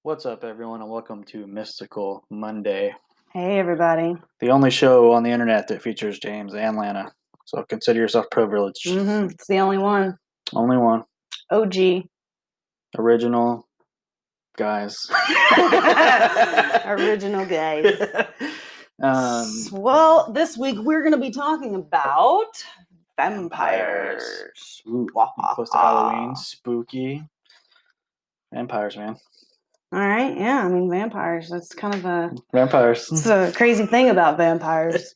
What's up, everyone, and welcome to Mystical Monday, Hey, everybody. the only show on the internet that features James and Lana. So consider yourself privileged. It's the only one. Only one. OG. Original guys. Original guys. um, Well, this week we're going to be talking about vampires. Ooh, Wah, ha, close to ha. Halloween. Spooky. Vampires, man. All right. Yeah. I mean, vampires. That's kind of Vampires. it's a crazy thing about vampires.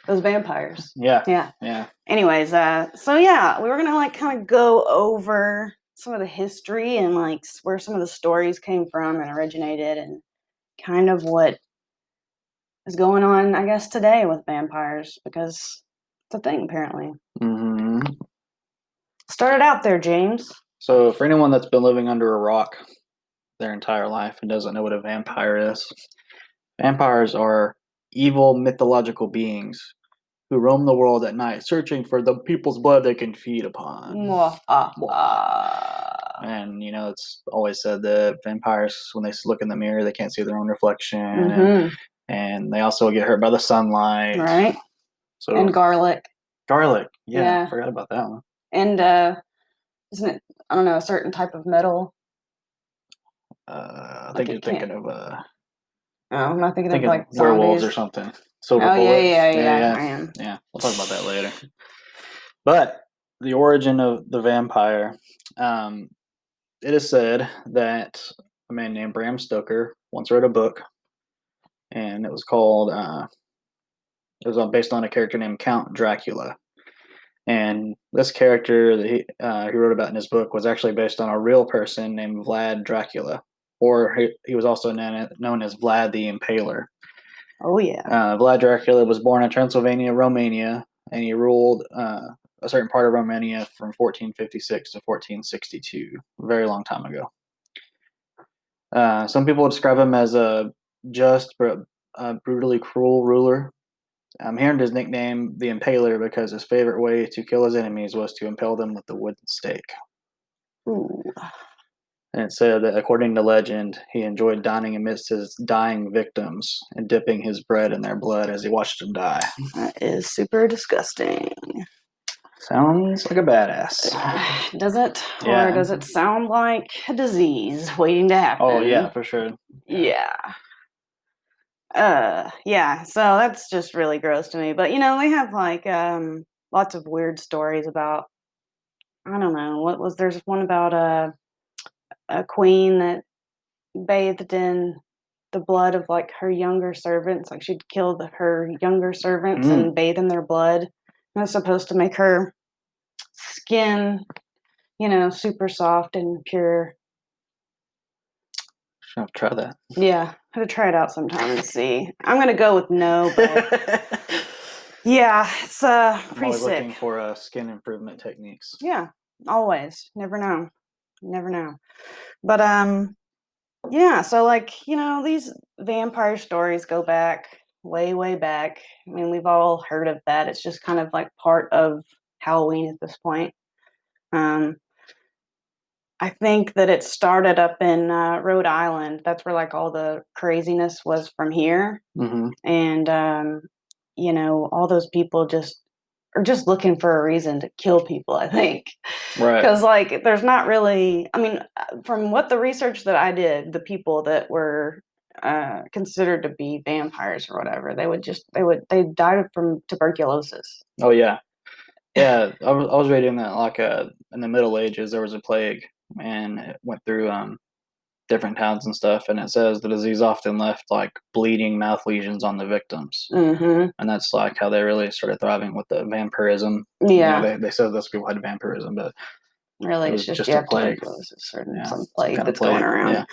Those vampires. Yeah. Yeah. Anyways, so yeah, we were going to kind of go over some of the history and where some of the stories came from and originated and kind of what is going on, I guess, today with vampires because it's a thing apparently. Mm-hmm. Started out there, James. So for anyone that's been living under a rock their entire life and doesn't know what a vampire is, vampires are evil mythological beings who roam the world at night searching for the people's blood they can feed upon. And, it's always said that vampires, when they look in the mirror, they can't see their own reflection. And they also get hurt by the sunlight. Right. So And garlic. Garlic. Yeah, Yeah. I forgot about that one. And isn't it, I don't know, a certain type of metal? I think you're thinking of I'm not thinking of like werewolves zombies. or something. Silver Oh, bullet. yeah, I am. Yeah, we'll talk about that later. But the origin of the vampire, it is said that a man named Bram Stoker once wrote a book, and it was called. It was based on a character named Count Dracula, and this character that he wrote about in his book was actually based on a real person named Vlad Dracula, or he was also known as Vlad the Impaler. Oh yeah. Vlad Dracula was born in Transylvania, Romania, and he ruled a certain part of Romania from 1456 to 1462, a very long time ago. Some people describe him as a just but brutally cruel ruler. He earned his nickname the Impaler because his favorite way to kill his enemies was to impale them with a wooden stake. Ooh. And it said that, according to legend, he enjoyed dining amidst his dying victims and dipping his bread in their blood as he watched them die. That is super disgusting. Sounds like a badass. Does it? Yeah. Or does it sound like a disease waiting to happen? Oh, yeah, for sure. Yeah. Yeah, so that's just really gross to me. But they have lots of weird stories about, I don't know, there's one about a queen that bathed in the blood of her younger servants. Like she'd kill her younger servants and bathe in their blood. And that's supposed to make her skin, super soft and pure. Should have to try that. Yeah, I have to try it out sometime and see. I'm gonna go with no, but yeah, it's pretty I'm always sick. looking for skin improvement techniques. Yeah, always. Never know. Never know. But yeah, so these vampire stories go back way, way back. I mean, we've all heard of that. It's just kind of like part of Halloween at this point. I think that it started up in Rhode Island. That's where all the craziness was from here. Mm-hmm. And all those people are just looking for a reason to kill people, I think. Right. Because there's not really, I mean, from what the research that I did, the people that were considered to be vampires or whatever, they died from tuberculosis. Oh, yeah. Yeah, I was reading that in the Middle Ages there was a plague, and it went through different towns and stuff, and it says the disease often left bleeding mouth lesions on the victims. Mm-hmm. And that's how they really started thriving with the vampirism. Yeah. They said those people had vampirism, but really it was it's just a plague. Tuberculosis or Yeah, some plague kind of that's going around. Yeah.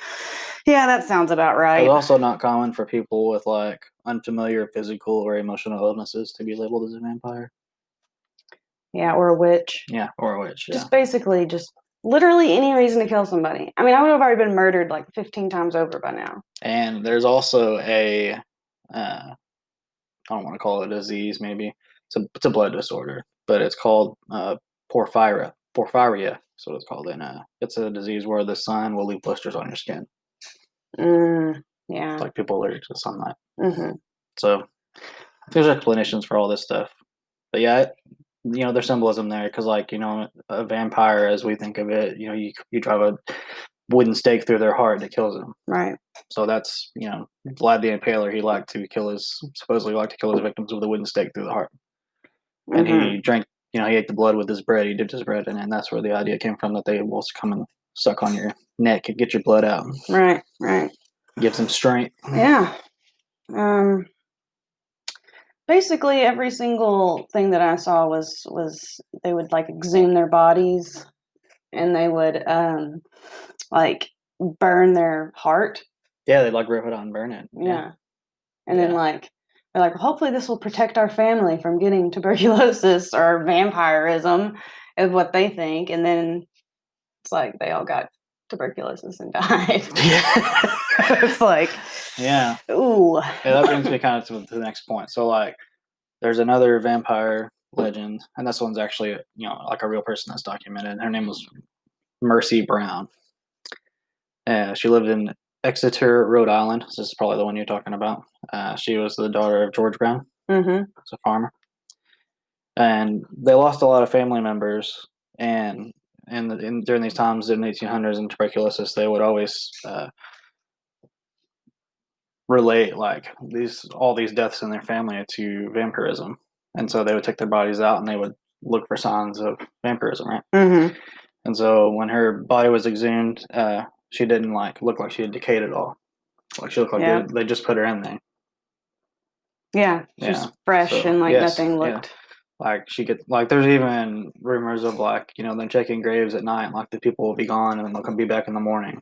Yeah, that sounds about right. It's also not common for people with unfamiliar physical or emotional illnesses to be labeled as a vampire. Yeah, or a witch. Yeah, or a witch. Just basically just literally any reason to kill somebody. I mean, I would have already been murdered 15 times over by now. And there's also I don't want to call it a disease, maybe. It's a blood disorder, but it's called porphyria. Porphyria, so it's called. And it's a disease where the sun will leave blisters on your skin. Yeah. It's like people allergic to sunlight. Mm-hmm. So there's explanations for all this stuff. But yeah, there's symbolism there because, like, a vampire, as we think of it, you drive a wooden stake through their heart that kills them. Right. So that's, Vlad the Impaler, supposedly liked to kill his victims with a wooden stake through the heart. And Mm-hmm. he drank, he ate the blood with his bread. He dipped his bread in it, and that's where the idea came from, that they will come and suck on your neck and get your blood out. Right. Right. Gives them strength. Yeah. Basically, every single thing that I saw was they would like exhume their bodies, and they would like burn their heart. Yeah, they'd like rip it out and burn it. Yeah. And then like they're like, hopefully this will protect our family from getting tuberculosis or vampirism, is what they think. And then it's like they all got tuberculosis and died. Yeah. It's like, yeah. ooh. Yeah, that brings me kind of to the next point. So, like, there's another vampire legend, and this one's actually, like a real person that's documented. Her name was Mercy Brown. She lived in Exeter, Rhode Island. This is probably the one you're talking about. She was the daughter of George Brown, Mm-hmm. who's a farmer. And they lost a lot of family members. And during these times in the 1800s and tuberculosis, they would always relate like all these deaths in their family to vampirism. And so they would take their bodies out and they would look for signs of vampirism, right? Mm-hmm. And so when her body was exhumed, she didn't look like she had decayed at all. Like she looked like they just put her in there. Yeah, just fresh and like nothing looked. Like there's even rumors of them checking graves at night, like the people will be gone and they'll come be back in the morning.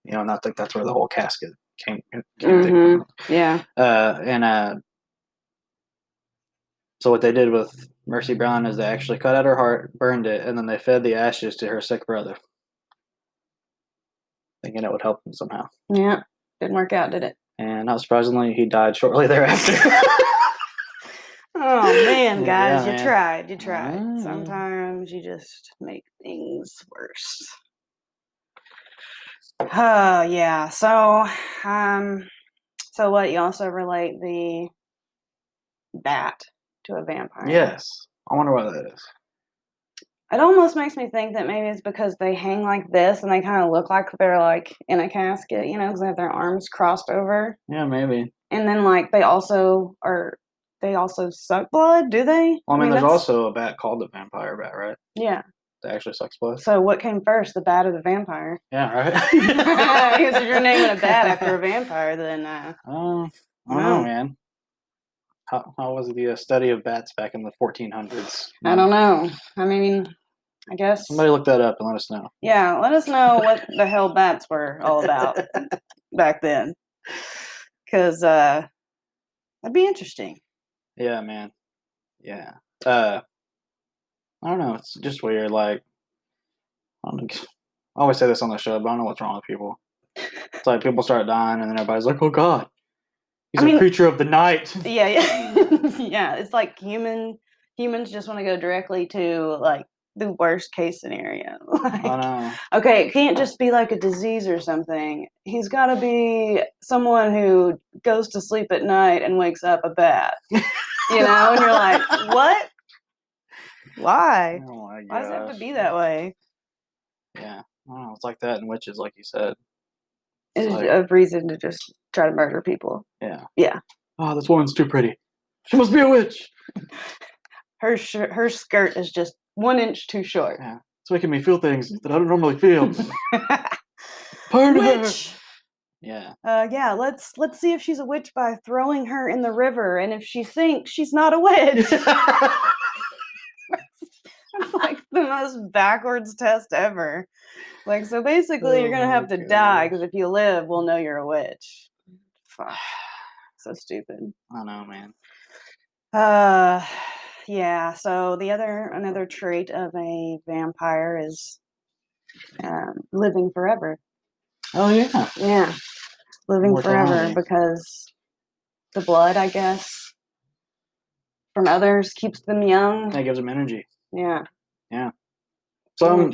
And I think that's where the whole casket came Mm-hmm. Yeah. So what they did with Mercy Brown is they actually cut out her heart, burned it, and then they fed the ashes to her sick brother, thinking it would help him somehow. Yeah, didn't work out, did it? And not surprisingly, he died shortly thereafter. Oh man, guys, you tried. You tried. Sometimes you just make things worse. Oh yeah. So what? You also relate the bat to a vampire? Yes. I wonder what that is. It almost makes me think that maybe it's because they hang like this and they kind of look like they're like in a casket, because they have their arms crossed over. Yeah, maybe. And then they also suck blood, do they? Well, I mean there's also a bat called the vampire bat, right? Yeah. That actually sucks blood. So what came first, the bat or the vampire? Yeah, right. Because if you're naming a bat after a vampire, then I don't know, man. How was the study of bats back in the 1400s? I don't know. I mean, I guess somebody look that up and let us know. Yeah, let us know what the hell bats were all about back then, because that'd be interesting. Yeah, man. Yeah. I don't know. It's just weird. Like, I always say this on the show, but I don't know what's wrong with people. It's like people start dying, and then everybody's like, "Oh God, he's a creature of the night." Yeah. Yeah. It's like humans just want to go directly to the worst case scenario. I know. Okay, it can't just be like a disease or something. He's got to be someone who goes to sleep at night and wakes up a bat. And you're like, what? Why? Oh my gosh. Why does it have to be that way? Yeah. I don't know. It's like that in witches, like you said. It's a reason to just try to murder people. Yeah. Yeah. Oh, this woman's too pretty. She must be a witch. Her skirt is just 1 inch too short. Yeah. It's making me feel things that I don't normally feel. Burn her. Yeah. Yeah. Let's see if she's a witch by throwing her in the river, and if she sinks, she's not a witch. That's like the most backwards test ever. So basically, you're gonna have to die, because if you live, we'll know you're a witch. Fuck. So stupid. I know, man. Yeah. So another trait of a vampire is living forever. Oh yeah. Yeah. Living forever, because the blood, I guess, from others keeps them young. That gives them energy. Yeah. Yeah. So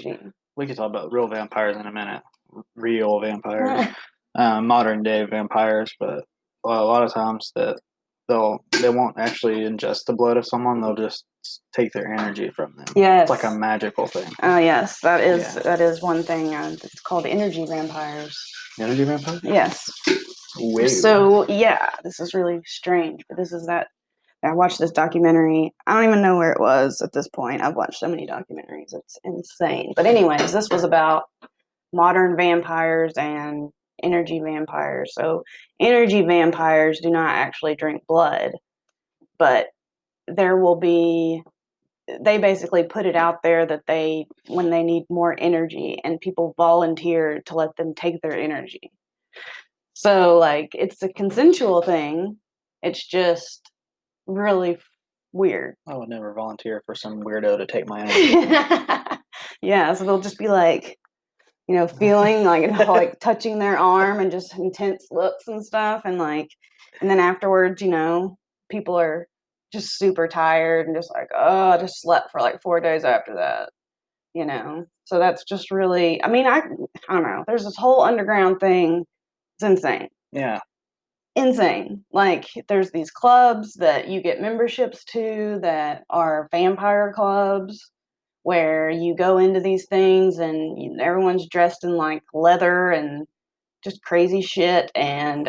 we could talk about real vampires in a minute. Real vampires. modern day vampires, but a lot of times that they won't actually ingest the blood of someone. They'll just take their energy from them. It's like a Yes. magical thing. Oh, yes. That is Yeah. one thing. It's called energy vampires. Energy vampire? Yes. Whoa. So, yeah, this is really strange, but this is that. I watched this documentary. I don't even know where it was at this point. I've watched so many documentaries. It's insane. But anyways, this was about modern vampires and energy vampires. So energy vampires do not actually drink blood, but there will be they basically put it out there that they when they need more energy and people volunteer to let them take their energy. So like it's a consensual thing. It's just really weird. I would never volunteer for some weirdo to take my energy. Yeah, so they'll just be like, feeling like touching their arm and just intense looks and stuff. And then afterwards, people are just super tired and just like, oh, I just slept for like 4 days after that. So that's just really, I don't know. There's this whole underground thing. It's insane. Yeah. Insane. Like there's these clubs that you get memberships to that are vampire clubs where you go into these things and everyone's dressed in like leather and just crazy shit and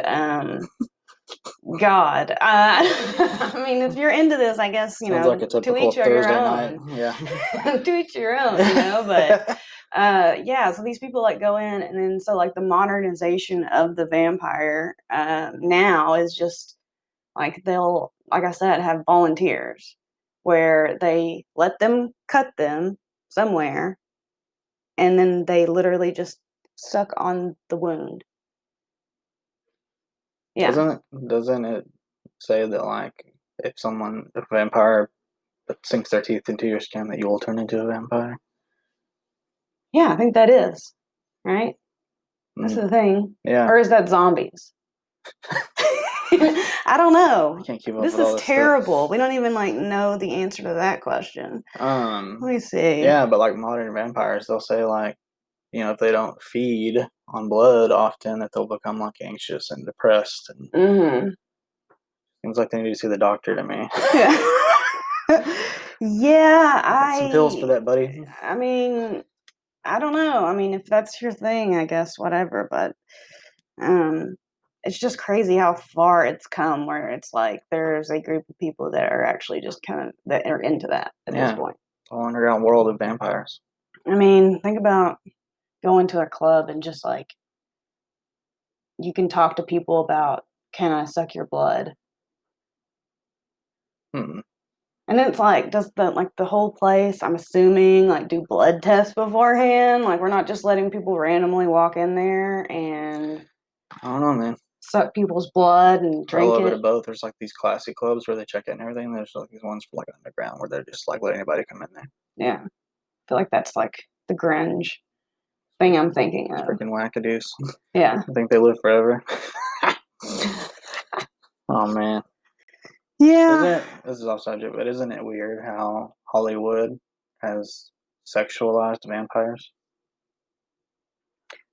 God, if you're into this, I guess Sounds like a to typical each your Thursday own. night. Yeah. To each your own, but yeah. So these people like go in, and then so like the modernization of the vampire now is just like they'll, like I said, have volunteers where they let them cut them somewhere, and then they literally just suck on the wound. Yeah. Doesn't it say that like if a vampire sinks their teeth into your skin that you will turn into a vampire? Yeah, I think that is, right? That's Mm, the thing. yeah. Or is that zombies? I don't know. I can't keep up This with all is this stuff. terrible. We don't even know the answer to that question. Let me see. Yeah, but like modern vampires, they'll say like, if they don't feed on blood often, that they'll become like anxious and depressed, and Mm-hmm. seems like they need to see the doctor to me. Yeah, Got some pills for that, buddy. I mean, I don't know. If that's your thing, I guess whatever. But um, it's just crazy how far it's come. Where it's like there's a group of people that are actually just kind of that are into that at this Yeah, point. whole underground world of vampires. Think about going to a club and just like you can talk to people about, can I suck your blood? Hmm. And it's like, does the whole place, I'm assuming, like do blood tests beforehand? Like we're not just letting people randomly walk in there and I don't know, man. suck people's blood and I drink love it it. of both. There's like these classy clubs where they check it and everything. There's like these ones for like underground where they're just like letting anybody come in there. Yeah. I feel like that's like the grunge thing I'm thinking It's of. freaking wackadoos. Yeah. I think they live forever. Oh man. Yeah. This is off subject, but isn't it weird how Hollywood has sexualized vampires?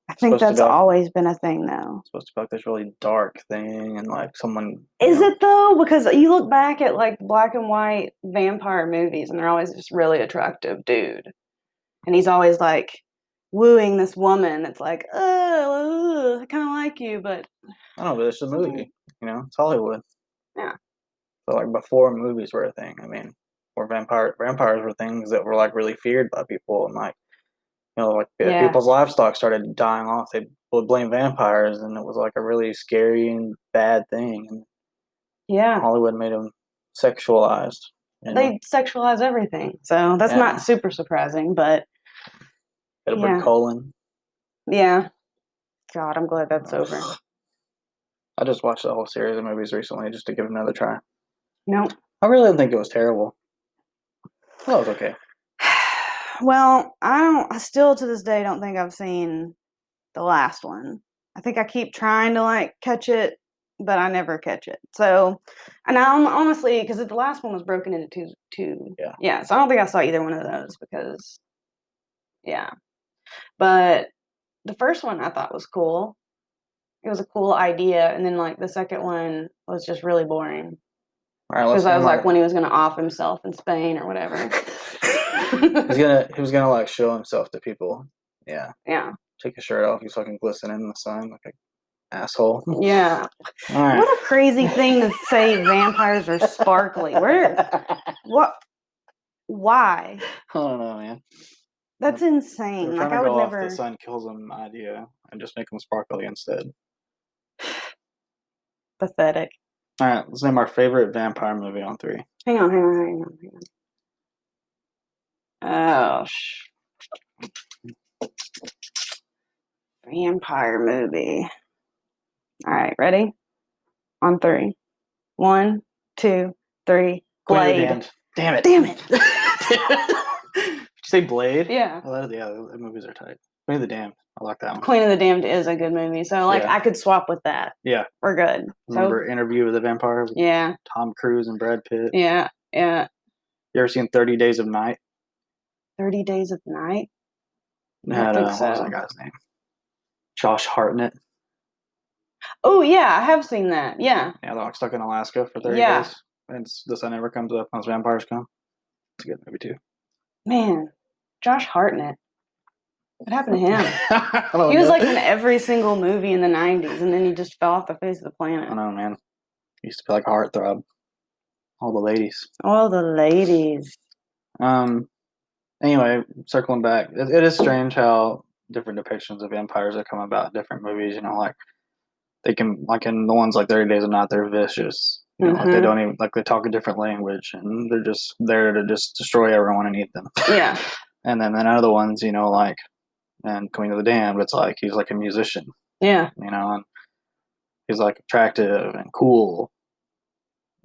I It's think supposed to that's be like always been a thing though. this really dark thing, and like someone, Is it though? Because you look back at like black and white vampire movies and they're always just really attractive dude. And he's always like wooing this woman that's like, oh, I kind of like you, but I don't know, but it's a movie. It's Hollywood. yeah, So like before movies were a thing, where vampires were things that were like really feared by people, and like like if yeah, people's livestock started dying off, they would blame vampires, and it was like a really scary and bad thing. And yeah. Hollywood made them sexualized. They sexualize everything, so that's not Yeah, super surprising. But Edward yeah, Cullen. yeah. God, I'm glad that's over. I just watched the whole series of movies recently just to give it another try. No. I really didn't think it was terrible. Well, it was okay. Well, I still to this day don't think I've seen the last one. I think I keep trying to like catch it, but I never catch it. So, and I'm honestly, because the last one was broken into two. Yeah. Yeah. So I don't think I saw either one of those because, yeah. But the first one I thought was cool. it was a cool idea, and then like the second one was just really boring All right, because let's I was name like our. when he was gonna off himself in Spain or whatever. He was gonna like show himself to people. Yeah, Yeah, take his shirt off. He's fucking glistening in the sun like an asshole. yeah. All right. What a crazy thing to say vampires are sparkly. Where? What? Why? I don't know, man. That's They were insane. trying Like to I would go off the never. sun kills them idea and just make them sparkly instead. Pathetic. All right, let's name our favorite vampire movie on 3. Hang on, hang on, hang on, hang on. Oh, vampire movie. All right, ready? On 3. 1, 2, 3. Queen of the Blade. Damned. Damn it. Damn it. Did you say Blade? Yeah. Oh, yeah, the movies are tight. Queen of the Damned. I like that one. Queen of the Damned is a good movie. So, like, Yeah. I could swap with that. Yeah. We're good. Remember Interview with the Vampire? Yeah. Tom Cruise and Brad Pitt. Yeah. Yeah. You ever seen 30 Days of Night? 30 Days of Night? It I don't had, think what was so. that guy's name? Josh Hartnett. Oh, yeah. I have seen that. Yeah. Yeah, they're like stuck in Alaska for 30 Yeah. days. And the sun never comes up unless vampires come. It's a good movie, too. Man, Josh Hartnett. What happened to him? I don't He was know. like in every single movie in the 90s, and then he just fell off the face of the I planet. know, man. He used to be like a heartthrob. All the ladies. All the ladies. Anyway, circling back, it is strange how different depictions of vampires have come about in different movies. You know, like they can, like in the ones like 30 Days of Night, they're vicious. You know, like they don't even, like they talk a different language and they're just there to just destroy everyone and eat them. Yeah. And then other ones, you know, like, and Queen of the Damned, it's like he's like a musician, Yeah. you know, and he's like attractive and cool.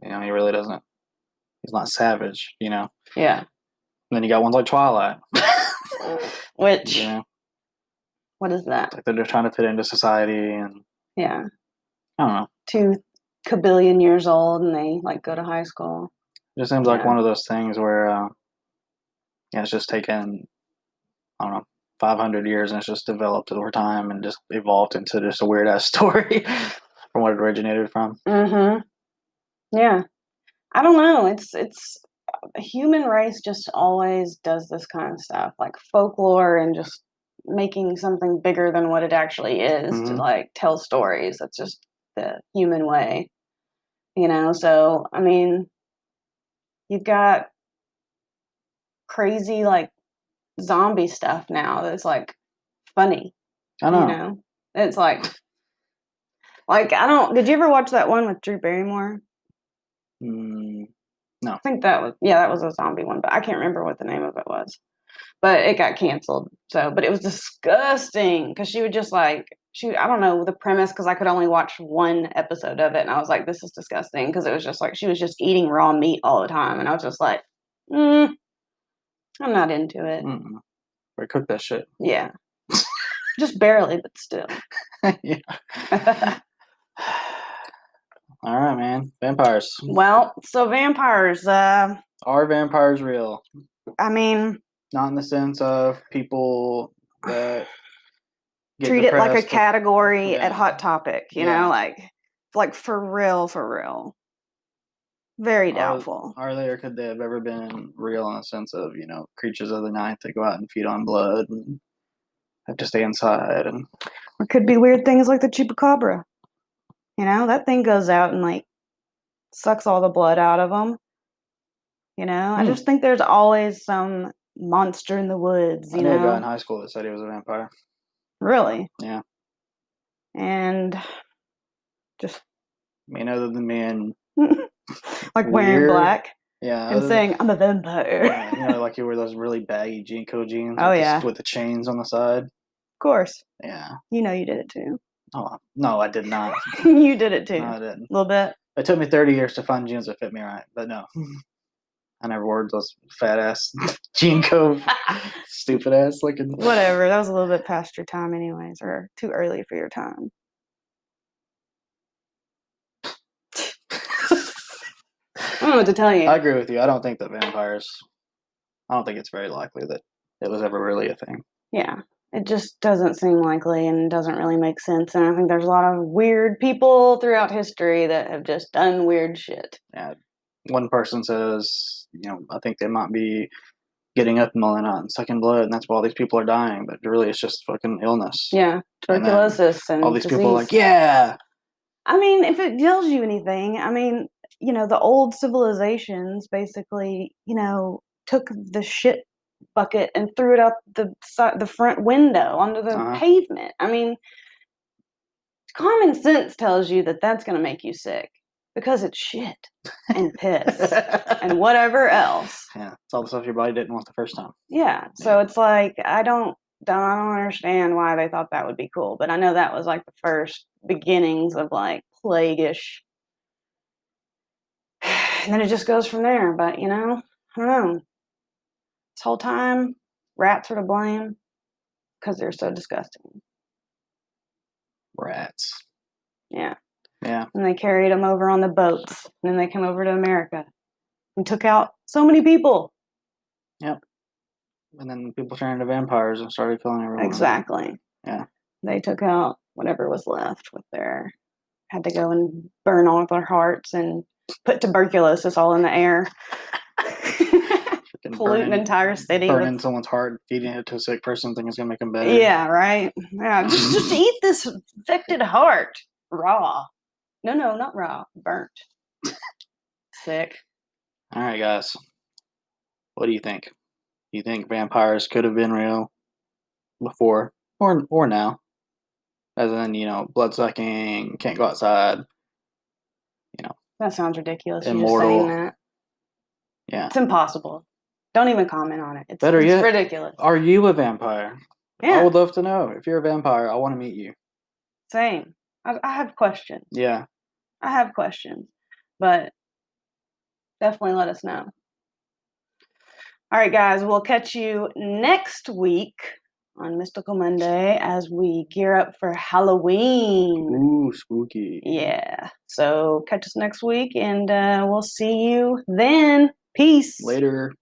You know, he really doesn't, he's not savage, you know. Yeah. And then you got ones like Twilight. Which, You know, what is that? like they're just trying to fit into society and Yeah. I don't know. 2 kabillion years old, and they like go to high school. It just seems like Yeah. one of those things where yeah, it's just taken, I don't know, 500 years and it's just developed over time and just evolved into just a weird ass story from what it originated from. Mm-hmm. Yeah. I don't know. It's the human race just always does this kind of stuff, like folklore and just making something bigger than what it actually is to Mhm. like tell stories. That's just the human way, you know? So, I mean, you've got crazy like zombie stuff now that's like funny, I you know. know? It's like I don't did you ever watch that one with Drew Barrymore? Mm, I think that was a zombie one, but I can't remember what the name of it was. But it got canceled. So, but it was disgusting because she would just like I don't know the premise because I could only watch one episode of it, and I was like, this is disgusting because it was just like she was just eating raw meat all the time, and I was just like, I'm not into it. we cook that shit. Yeah, just barely, but still. Yeah. All right, man. Vampires. Well, so vampires. Are vampires real? I mean, Not in the sense of people that get treat it like a depressed. category at Yeah. Hot Topic. You Yeah. know, like for real, for real. Very doubtful. Are they, or could they have ever been real in the sense of, you know, creatures of the night that go out and feed on blood and have to stay inside? And Or could be weird things like the chupacabra. You know, that thing goes out and like sucks all the blood out of them. You know, I just think there's always some monster in the woods, I you knew a guy in know? high school that said he was a vampire. Really. Yeah. And just I mean, other than being like wearing weird, black yeah, and saying, I'm a vampire. yeah, you know, like you wear those really baggy Jinko jeans Oh, with, yeah. with the chains on the side. Of course. Yeah. You know you did it too. Oh, no, I did not. You did it too. No, I A didn't. little bit. It took me 30 years to find jeans that fit me right, but no. I never wore those fat ass Jinko, stupid ass looking. Whatever. That was a little bit past your time, anyways, or too early for your time. I don't know what to tell you. I agree with you. I don't think it's very likely that it was ever really a thing. Yeah. It just doesn't seem likely and doesn't really make sense. And I think there's a lot of weird people throughout history that have just done weird shit. Yeah. One person says, I think they might be getting up in the night and sucking blood, and that's why all these people are dying. But really, it's just fucking illness. Yeah, And then tuberculosis and all these disease. people are like, yeah. I mean, if it tells you anything, I mean, the old civilizations basically, took the shit bucket and threw it out the front window onto the pavement. I mean, common sense tells you that that's going to make you sick because it's shit and piss and whatever else. Yeah, it's all the stuff your body didn't want the first time. Yeah, so it's like I don't understand why they thought that would be cool, but I know that was like the first beginnings of like plague-ish. And then it just goes from there. But I don't know. This whole time, rats are to blame because they're so disgusting. Rats. Yeah. Yeah. And they carried them over on the boats, and then they came over to America and took out so many people. Yep. And then people turned into vampires and started killing everyone. Exactly. Yeah. They took out whatever was left had to go and burn all of their hearts and put tuberculosis all in the air. Pollute an entire city. Burning someone's heart, feeding it to a sick person, thinking it's going to make them better. Yeah, right? Yeah, just eat this infected heart raw. No, not raw. Burnt. Sick. All right, guys. What do you think? Do you think vampires could have been real before or now? As in, blood-sucking, can't go outside, That sounds ridiculous. Immortal. You just saying that. Yeah. It's impossible. Don't even comment on it. It's ridiculous. Are you a vampire? Yeah. I would love to know. If you're a vampire, I want to meet you. Same. I have questions. Yeah. I have questions. But definitely let us know. All right, guys. We'll catch you next week on Mystical Monday as we gear up for Halloween. Ooh, spooky. Yeah. So catch us next week, and we'll see you then. Peace. Later.